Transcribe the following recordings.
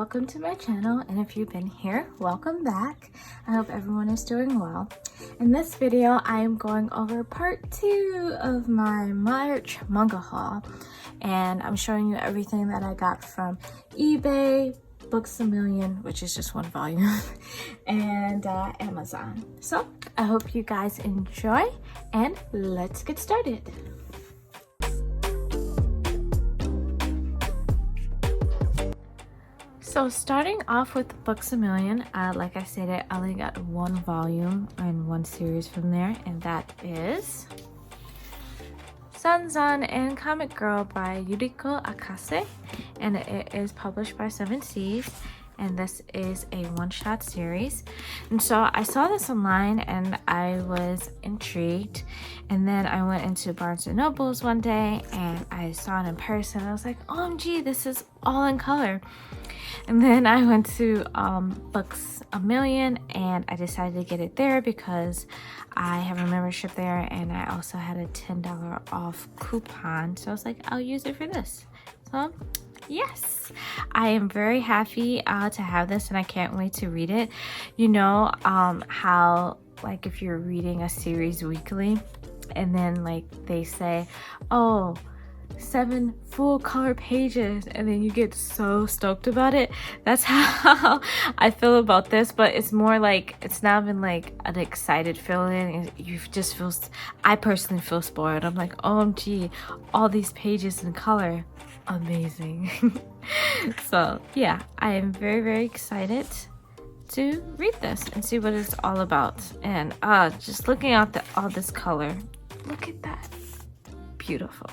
welcome to my channel, and if you've been here, welcome back. I hope everyone is doing well. In this video, I am going over part 2 of my March manga haul, and I'm showing you everything that I got from eBay, Books A Million, which is just one volume, and Amazon. So I hope you guys enjoy, and let's get started. So starting off with Books A Million, like I stated, I only got one volume and one series from there, and that is Sanzan and Comic Girl by Yuriko Akase, and it is published by Seven Seas, and this is a one-shot series. And so I saw this online and I was intrigued, and then I went into Barnes & Noble's one day and I saw it in person. I was like, OMG, this is all in color. And then I went to Books A Million and I decided to get it there because I have a membership there, and I also had a $10 off coupon, so I was like, I'll use it for this. So yes, I am very happy to have this, and I can't wait to read it. You know how, like, if you're reading a series weekly and then like they say, oh, 7 full color pages, and then you get so stoked about it. That's how I feel about this, but it's more like, it's not even like an excited feeling. You just feel, I personally feel spoiled. I'm like, OMG, all these pages in color, amazing. So yeah, I am very, very excited to read this and see what it's all about. And just looking at all this color, look at that, beautiful.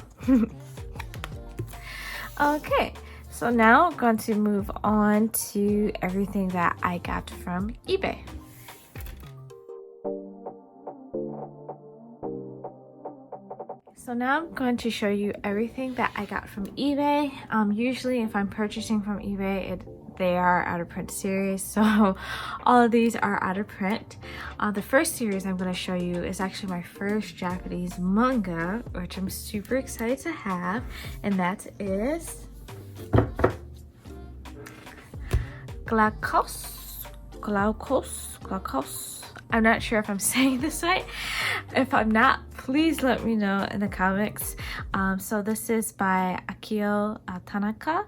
Okay, so now I'm going to move on to everything that I got from eBay. So now I'm going to show you everything that I got from eBay. Usually if I'm purchasing from eBay, they are out of print series, so all of these are out of print. The first series I'm going to show you is actually my first Japanese manga, which I'm super excited to have, and that is Glaukos. I'm not sure if I'm saying this right. If I'm not, please let me know in the comments. So this is by Akio Tanaka,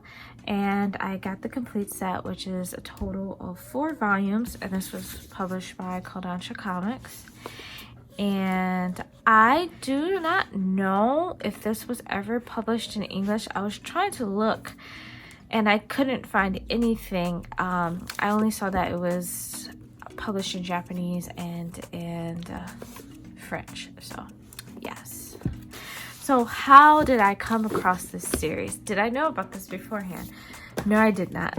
and I got the complete set, which is a total of 4 volumes, and this was published by Kodansha Comics. And I do not know if this was ever published in English. I was trying to look and I couldn't find anything. I only saw that it was published in Japanese and French, so yes. So how did I come across this series? Did I know about this beforehand? No, I did not.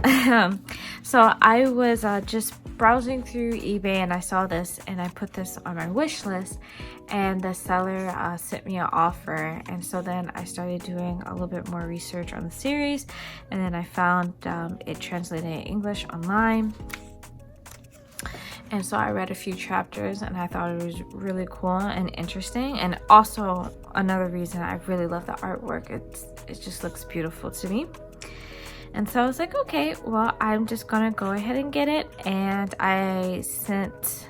So I was just browsing through eBay and I saw this and I put this on my wish list, and the seller sent me an offer, and so then I started doing a little bit more research on the series, and then I found it translated in English online. And so I read a few chapters and I thought it was really cool and interesting. And also another reason, I really love the artwork. It just looks beautiful to me. And so I was like, okay, well, I'm just gonna go ahead and get it. And I sent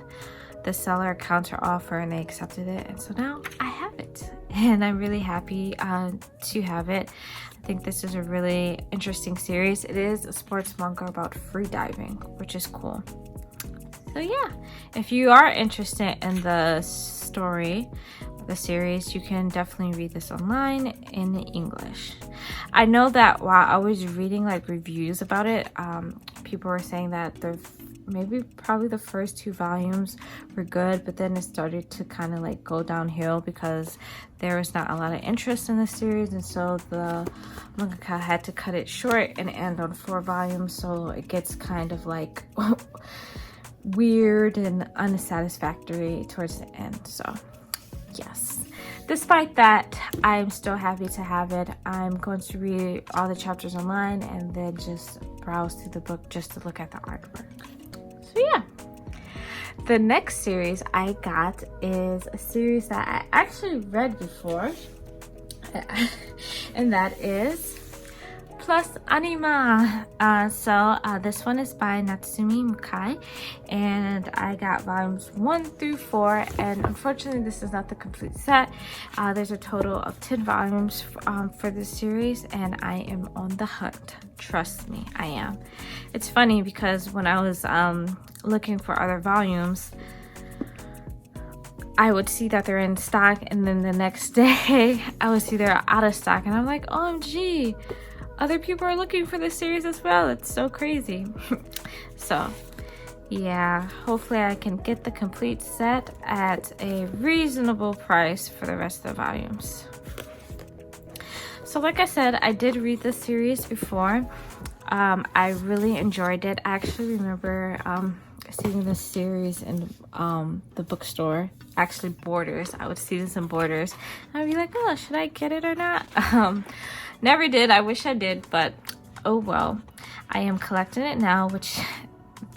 the seller a counter offer and they accepted it. And so now I have it. And I'm really happy to have it. I think this is a really interesting series. It is a sports manga about free diving, which is cool. So yeah, if you are interested in the story, the series, you can definitely read this online in English. I know that while I was reading like reviews about it, people were saying that probably the first 2 volumes were good, but then it started to kind of like go downhill because there was not a lot of interest in the series, and so the mangaka had to cut it short and end on 4 volumes, so it gets kind of like weird and unsatisfactory towards the end. So yes, despite that, I'm still happy to have it. I'm going to read all the chapters online and then just browse through the book just to look at the artwork. So yeah, the next series I got is a series that I actually read before, and that is plus anima. This one is by Natsumi Mukai, and I got volumes 1 through 4, and unfortunately this is not the complete set. There's a total of 10 volumes for this series, and I am on the hunt. Trust me, I am. It's funny because when I was looking for other volumes, I would see that they're in stock, and then the next day I would see they're out of stock, and I'm like, OMG, other people are looking for this series as well. It's so crazy. So yeah, hopefully I can get the complete set at a reasonable price for the rest of the volumes. So like I said, I did read this series before. I really enjoyed it. I actually remember seeing this series in the bookstore, actually Borders. I would see this in Borders, and I'd be like, oh, should I get it or not? Never did. I wish I did, but oh well. I am collecting it now, which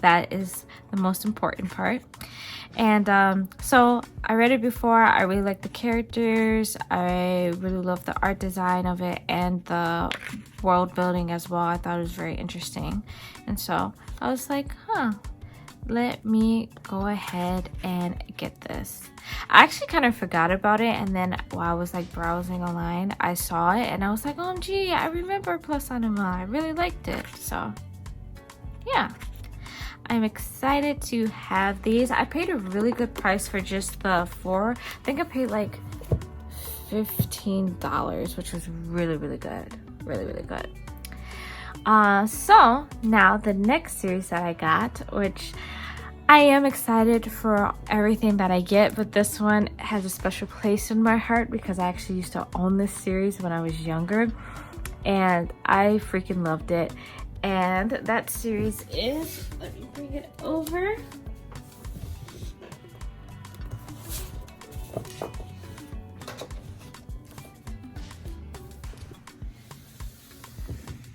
that is the most important part. And so I read it before. I really like the characters. I really love the art design of it and the world building as well. I thought it was very interesting, and so I was like, let me go ahead and get this. I actually kind of forgot about it, and then while I was like browsing online, I saw it and I was like, OMG, I remember Plus Anima. I really liked it. So yeah, I'm excited to have these. I paid a really good price for just the 4. I think I paid like $15, which was really good. Really good. So now the next series that I got, which I am excited for everything that I get, but this one has a special place in my heart because I actually used to own this series when I was younger, and I freaking loved it. And that series is, let me bring it over.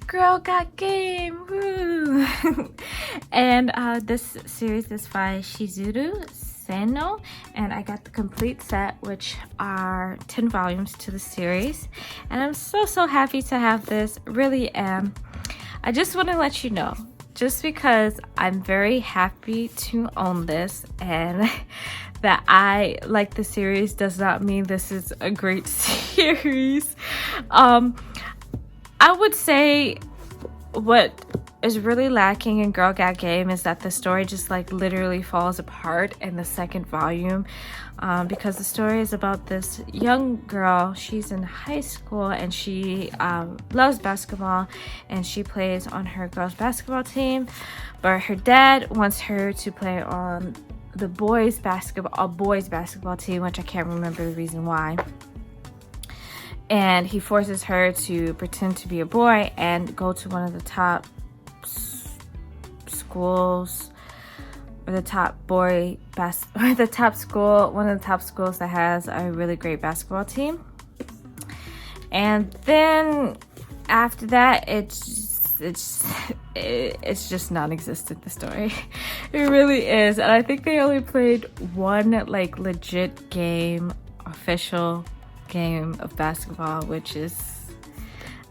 Girl Got Game, woo! And this series is by Shizuru Seno, and I got the complete set, which are 10 volumes to the series, and I'm so happy to have this. Really am. I just want to let you know, just because I'm very happy to own this and that I like the series does not mean this is a great series. I would say what is really lacking in Girl Got Game is that the story just like literally falls apart in the second volume, because the story is about this young girl. She's in high school and she loves basketball, and she plays on her girls basketball team, but her dad wants her to play on the boys basketball team, which I can't remember the reason why. And he forces her to pretend to be a boy and go to one of the top schools, or the top one of the top schools that has a really great basketball team. And then after that, it's just non-existent, the story. It really is. And I think they only played one like legit game, official game of basketball, which is,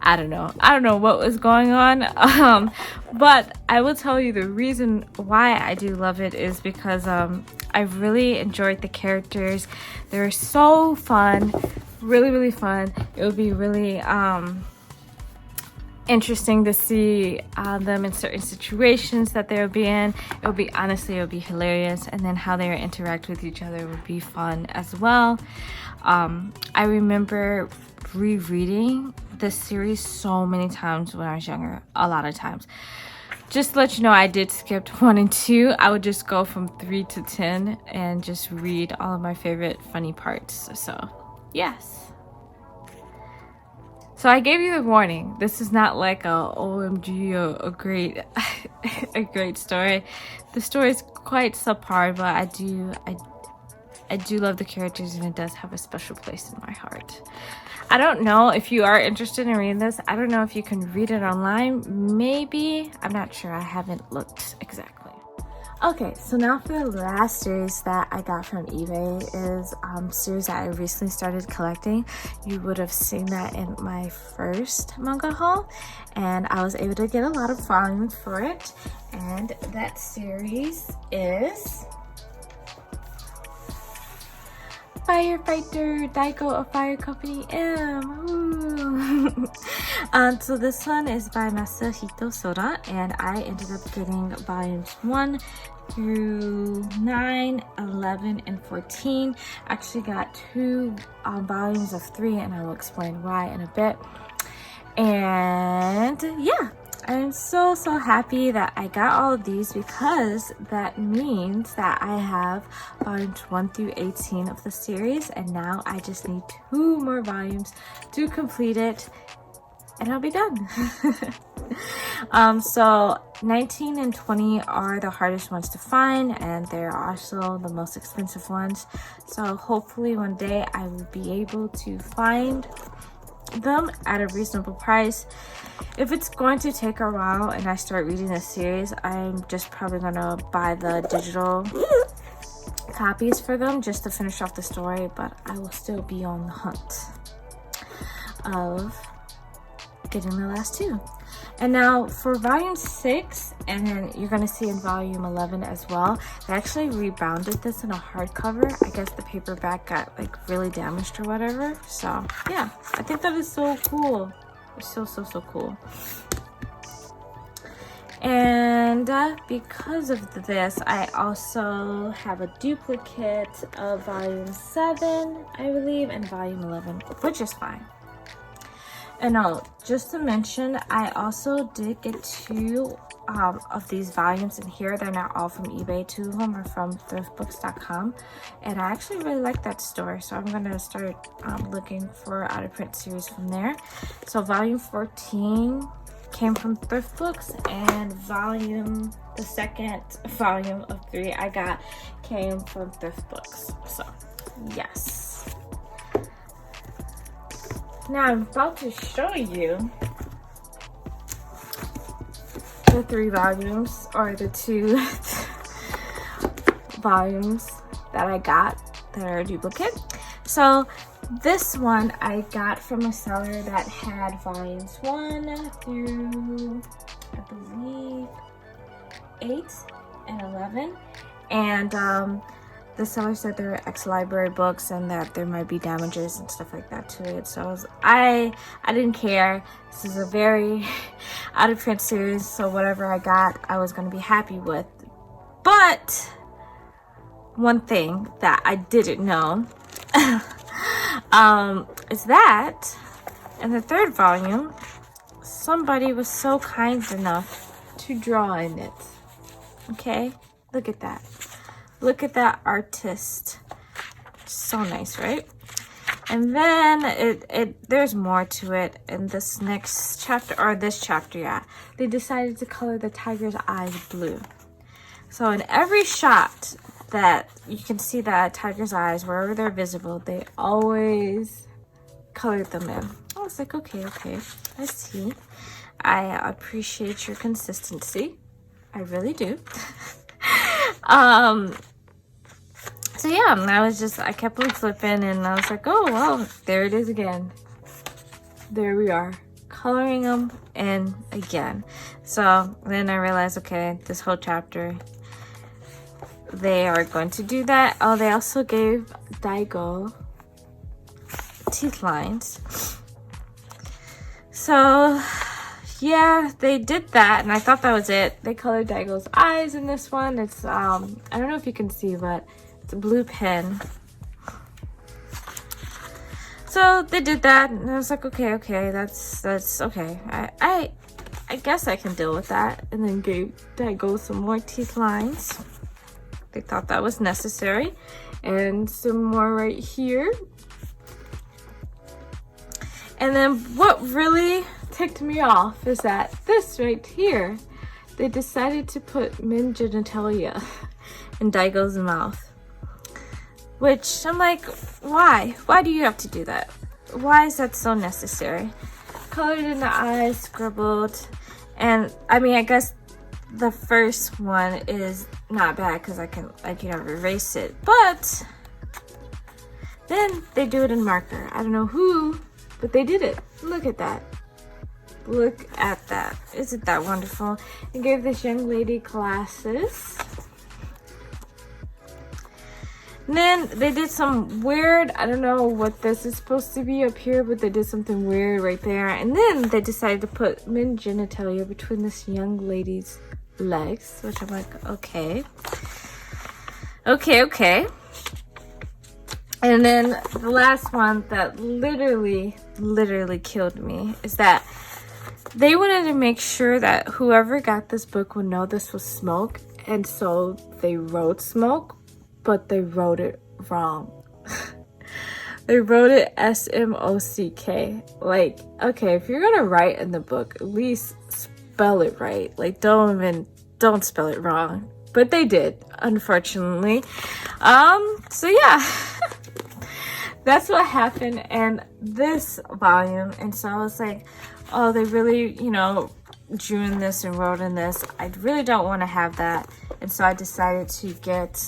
I don't know what was going on, but I will tell you the reason why I do love it is because I really enjoyed the characters. They're so fun, really fun. It would be really interesting to see them in certain situations that they would be in. It would be hilarious, and then how they interact with each other would be fun as well. I remember rereading this series so many times when I was younger, a lot of times. Just to let you know, I did skip 1 and 2. I would just go from 3 to 10 and just read all of my favorite funny parts. So yes. So I gave you the warning. This is not like a OMG, a great a great story. The story is quite subpar, but I do love the characters, and it does have a special place in my heart. I don't know if you are interested in reading this. I don't know if you can read it online. Maybe. I'm not sure. I haven't looked exactly. Okay, so now for the last series that I got from eBay is series that I recently started collecting. You would have seen that in my first manga haul, and I was able to get a lot of volumes for it. And that series is Firefighter Daigo of Fire Company M. So this one is by Masahito Soda, and I ended up getting volumes 1 through 9, 11, and 14. Actually got 2 volumes of 3, and I will explain why in a bit. And yeah, I'm so happy that I got all of these, because that means that I have volumes 1 through 18 of the series, and now I just need 2 more volumes to complete it, and I'll be done. So 19 and 20 are the hardest ones to find, and they're also the most expensive ones. So hopefully one day I will be able to find them at a reasonable price. If it's going to take a while and I start reading the series, I'm just probably gonna buy the digital copies for them just to finish off the story, but I will still be on the hunt of getting the last 2. And now for volume 6, and then you're gonna see in volume 11 as well, they actually rebounded this in a hardcover. I guess the paperback got like really damaged or whatever. So yeah, I think that is so cool. It's so cool. And because of this, I also have a duplicate of volume 7, I believe, and volume 11, which is fine. And oh, just to mention, I also did get 2 of these volumes in here. They're not all from eBay. 2 of them are from thriftbooks.com, and I actually really like that store, so I'm gonna start looking for out of print series from there. So volume 14 came from Thrift Books, and the second volume of 3 I got came from Thrift Books. So yes. Now I'm about to show you the 3 volumes, or the 2 volumes that I got that are a duplicate. So this one I got from a seller that had volumes 1 through, I believe, 8 and 11. And the seller said they were ex-library books and that there might be damages and stuff like that to it. So I didn't care. This is a very out of print series, so whatever I got, I was gonna be happy with. But one thing that I didn't know is that in the 3rd volume, somebody was so kind enough to draw in it. Okay, look at that. Look at that artist. So nice, right? And then there's more to it in this next chapter, or this chapter, yeah. They decided to color the tiger's eyes blue. So in every shot that you can see the tiger's eyes, wherever they're visible, they always colored them in. I was like, okay, I see. I appreciate your consistency. I really do. So yeah, I kept on flipping, and I was like, oh well, there it is again. There we are, coloring them in again. So then I realized, okay, this whole chapter, they are going to do that. Oh, they also gave Daigo teeth lines. So yeah, they did that, and I thought that was it. They colored Daigo's eyes in this one. It's I don't know if you can see, but it's a blue pen. So they did that, and I was like, okay, that's okay. I guess I can deal with that. And then gave Daigo some more teeth lines. They thought that was necessary, and some more right here. And then what really ticked me off is that this right here, they decided to put men genitalia in Daigo's mouth. Which I'm like, why? Why do you have to do that? Why is that so necessary? Colored in the eyes, scribbled. And I mean, I guess the first one is not bad because I can erase it, but then they do it in marker. I don't know who, but they did it. Look at that. Look at that. Isn't that wonderful? They gave this young lady glasses. And then they did some weird, I don't know what this is supposed to be up here, but they did something weird right there. And then they decided to put men genitalia between this young lady's legs, which I'm like, okay. Okay. And then the last one that literally killed me is that they wanted to make sure that whoever got this book would know this was smoke, and so they wrote smoke, but they wrote it wrong. They wrote it S-M-O-C-K. Like, okay, if you're gonna write in the book, at least spell it right. Like, don't spell it wrong. But they did, unfortunately. So yeah. That's what happened in this volume. And so I was like, oh, they really, drew in this and wrote in this. I really don't want to have that. And so I decided to get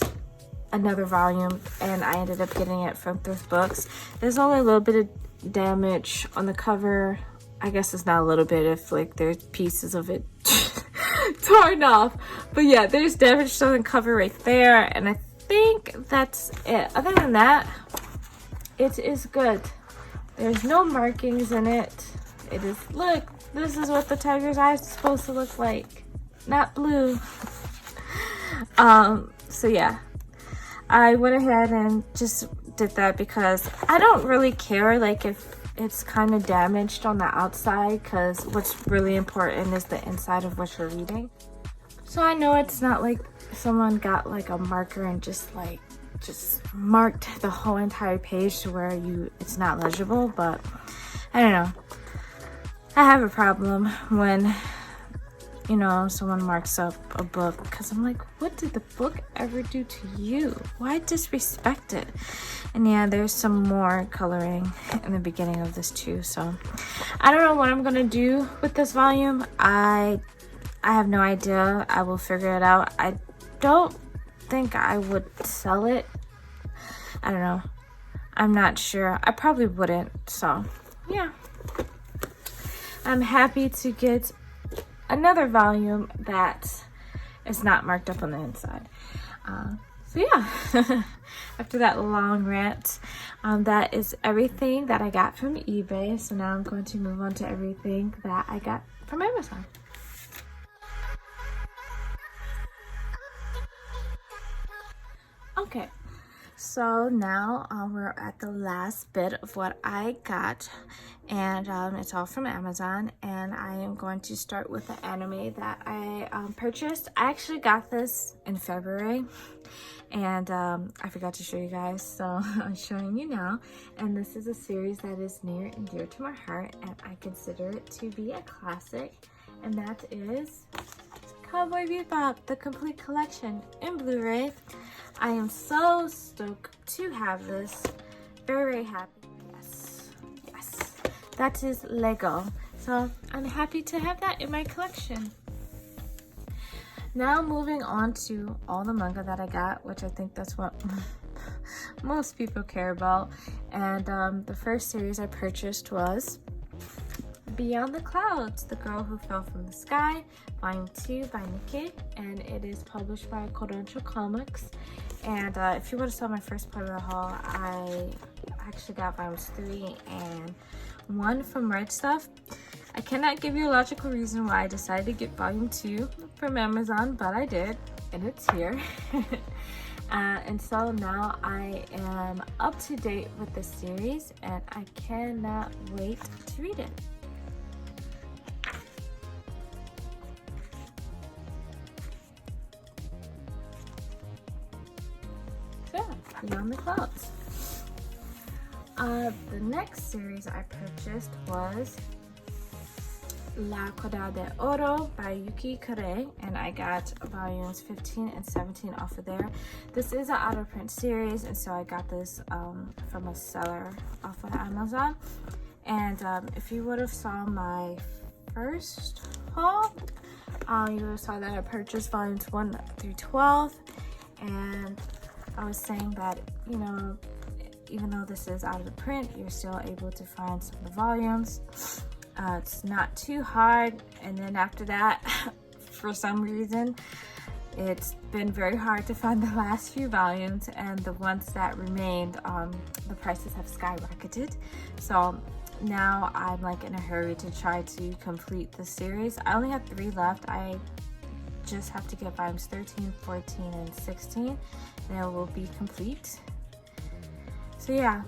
another volume, and I ended up getting it from Thrift Books. There's only a little bit of damage on the cover. I guess it's not a little bit if like there's pieces of it torn off. But yeah, there's damage on the cover right there, and I think that's it. Other than that, it is good. There's no markings in it. It is, look, this is what the tiger's eyes is supposed to look like, not blue. So yeah, I went ahead and just did that because I don't really care like if it's kind of damaged on the outside, because what's really important is the inside of what you're reading. So I know it's not like someone got like a marker and just marked the whole entire page to where it's not legible, but I don't know. I have a problem when someone marks up a book, because I'm like, what did the book ever do to you? Why disrespect it? And yeah, there's some more coloring in the beginning of this too, so I don't know what I'm gonna do with this volume. I have no idea. I will figure it out. I don't think I would sell it. I don't know. I'm not sure. I probably wouldn't, so yeah. I'm happy to get another volume that is not marked up on the inside. So yeah, after that long rant, that is everything that I got from eBay. So now I'm going to move on to everything that I got from Amazon. Okay, so now we're at the last bit of what I got, and it's all from Amazon, and I am going to start with the anime that I purchased. I actually got this in February, and I forgot to show you guys, so I'm showing you now. And this is a series that is near and dear to my heart, and I consider it to be a classic, and that is Cowboy Bebop, the complete collection in Blu-ray. I am so stoked to have this. Very, very happy. Yes. That is Lego. So I'm happy to have that in my collection. Now moving on to all the manga that I got, which I think that's what most people care about. And the first series I purchased was Beyond the Clouds, The Girl Who Fell from the Sky, Volume 2 by Nikkei, and it is published by Kodansha Comics. And if you would have saw my first part of the haul, I actually got volumes 3 and 1 from Red Stuff. I cannot give you a logical reason why I decided to get volume 2 from Amazon, but I did, and it's here. And so now I am up to date with the series, and I cannot wait to read it. Beyond the Clouds. The next series I purchased was La Coda de Oro by Yuki Kare, and I got volumes 15 and 17 off of there. This is an out of print series, and so I got this from a seller off of Amazon. And if you would have saw my first haul, You saw that I purchased volumes 1 through 12, and I was saying that, you know, even though this is out of the print, you're still able to find some of the volumes. It's not too hard. And then after that, for some reason, it's been very hard to find the last few volumes, and the ones that remained, the prices have skyrocketed. So now I'm like in a hurry to try to complete the series. I only have 3 left. I just have to get volumes 13, 14, and 16, and it will be complete. So yeah,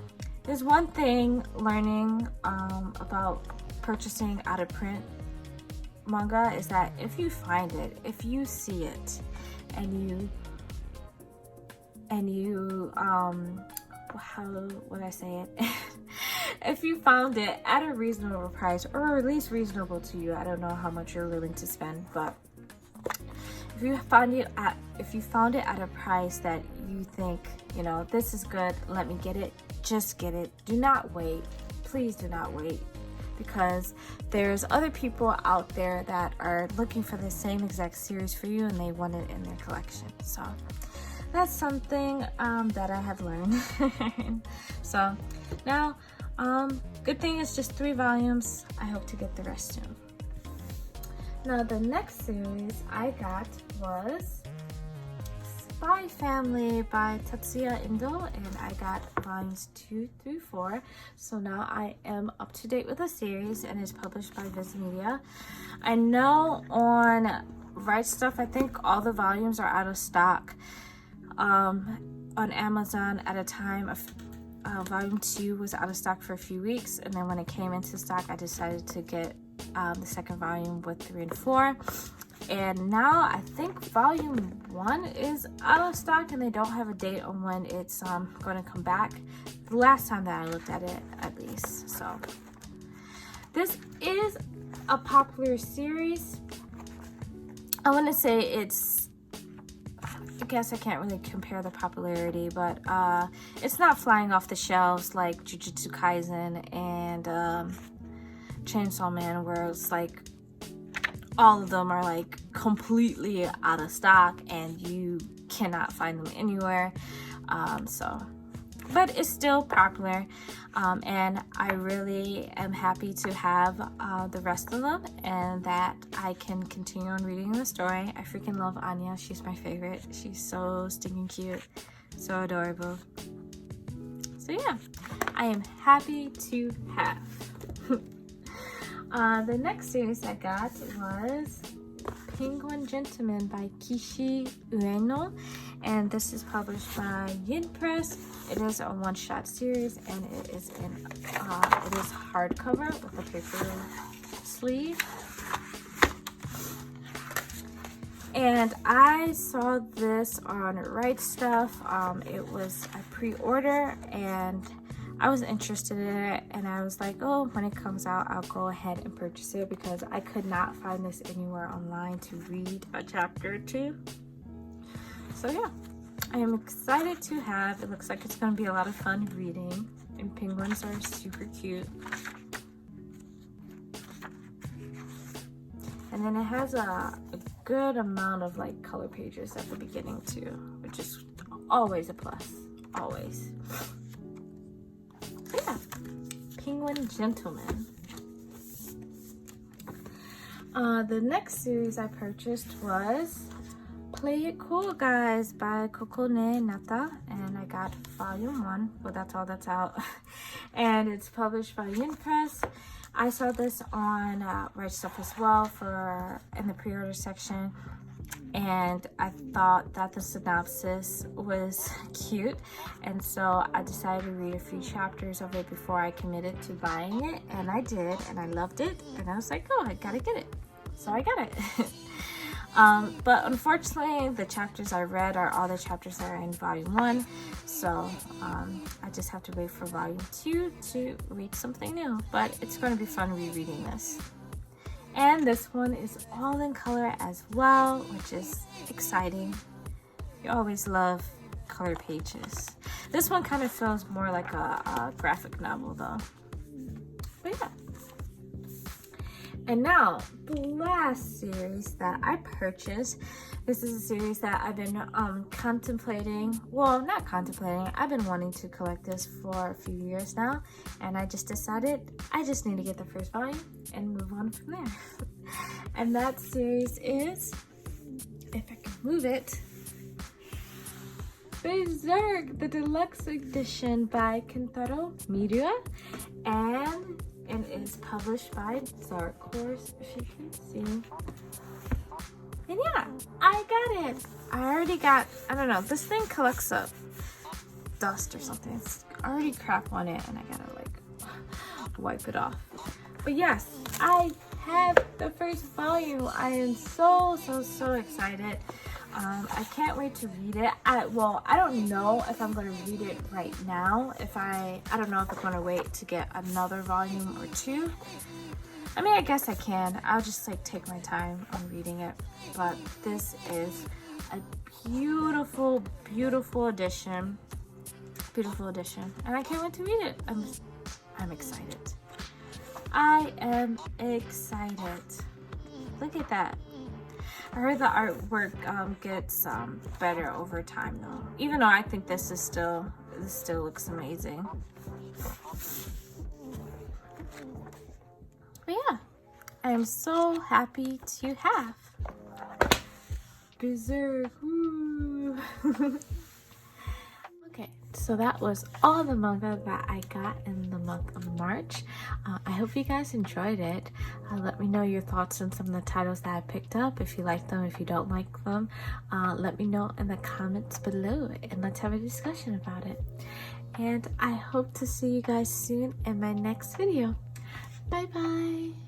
there's one thing learning about purchasing out of print manga is that if you find it, if you see it, and you how would I say it? If you found it at a reasonable price, or at least reasonable to you, I don't know how much you're willing to spend, but if you found it at a price that you think, you know, this is good, let me get it, just get it. Do not wait. Please do not wait, because there's other people out there that are looking for the same exact series for you and they want it in their collection. So that's something that I have learned. So now, good thing it's just 3 volumes. I hope to get the rest soon. Now the next series I got was Spy Family by Tatsuya Endo, and I got volumes 2 through 4. So now I am up to date with the series, and it's published by Viz Media. I know on Right Stuff, I think all the volumes are out of stock. On Amazon at a time, volume 2 was out of stock for a few weeks, and then when it came into stock, I decided to get the second volume with 3 and 4. And now I think volume 1 is out of stock, and they don't have a date on when it's going to come back. The last time that I looked at it, at least. So this is a popular series. I want to say it's, I guess I can't really compare the popularity, but it's not flying off the shelves like Jujutsu Kaisen and Chainsaw Man, where it's like all of them are like completely out of stock and you cannot find them anywhere. But it's still popular, and I really am happy to have the rest of them, and that I can continue on reading the story. I freaking love Anya. She's my favorite. She's so stinking cute, so adorable. So yeah, I am happy to have. The next series I got was Penguin Gentleman by Kishi Ueno, and this is published by Yin Press. It is a one-shot series, and it is hardcover with a paper sleeve. And I saw this on Right Stuff. It was a pre-order, and I was interested in it, and I was like, oh, when it comes out, I'll go ahead and purchase it, because I could not find this anywhere online to read a chapter or 2. So yeah, I am excited to have. It looks like it's going to be a lot of fun reading, and penguins are super cute. And then it has a good amount of like color pages at the beginning too, which is always a plus, always. Yeah, Penguin Gentleman. The next series I purchased was Play It Cool Guys by Kokone Nata, and I got volume 1. Well, that's all that's out. And it's published by Yin Press. I saw this on Right Stuff as well in the pre-order section, and I thought that the synopsis was cute, and so I decided to read a few chapters of it before I committed to buying it, and I did, and I loved it, and I was like, oh, I gotta get it. So I got it. But unfortunately, the chapters I read are all the chapters that are in volume 1, so I just have to wait for volume 2 to read something new. But it's going to be fun rereading this. And this one is all in color as well, which is exciting. You always love color pages. This one kind of feels more like a graphic novel though. But yeah. And now, the last series that I purchased, this is a series that I've been contemplating, well, not contemplating, I've been wanting to collect this for a few years now, and I just decided I just need to get the first volume and move on from there. And that series is, if I can move it, Berserk, the deluxe edition by Kentaro Miura, and it is published by Dark Horse, if you can see. And yeah, I got it. I already got, I don't know, this thing collects up dust or something. It's already crap on it, and I gotta like wipe it off. But yes, I have the first volume. I am so excited. I can't wait to read it. I don't know if I'm going to read it right now. I don't know if I'm going to wait to get another volume or two. I mean, I guess I can. I'll just like take my time on reading it. But this is a beautiful edition. Beautiful edition. And I can't wait to read it. I'm excited. I am excited. Look at that. I heard the artwork gets better over time though. Even though I think this still looks amazing. But yeah, I am so happy to have Berserk. Okay, so that was all the manga that I got in the month of March. I hope you guys enjoyed it. Let me know your thoughts on some of the titles that I picked up. If you like them, if you don't like them, let me know in the comments below and let's have a discussion about it. And I hope to see you guys soon in my next video. Bye bye.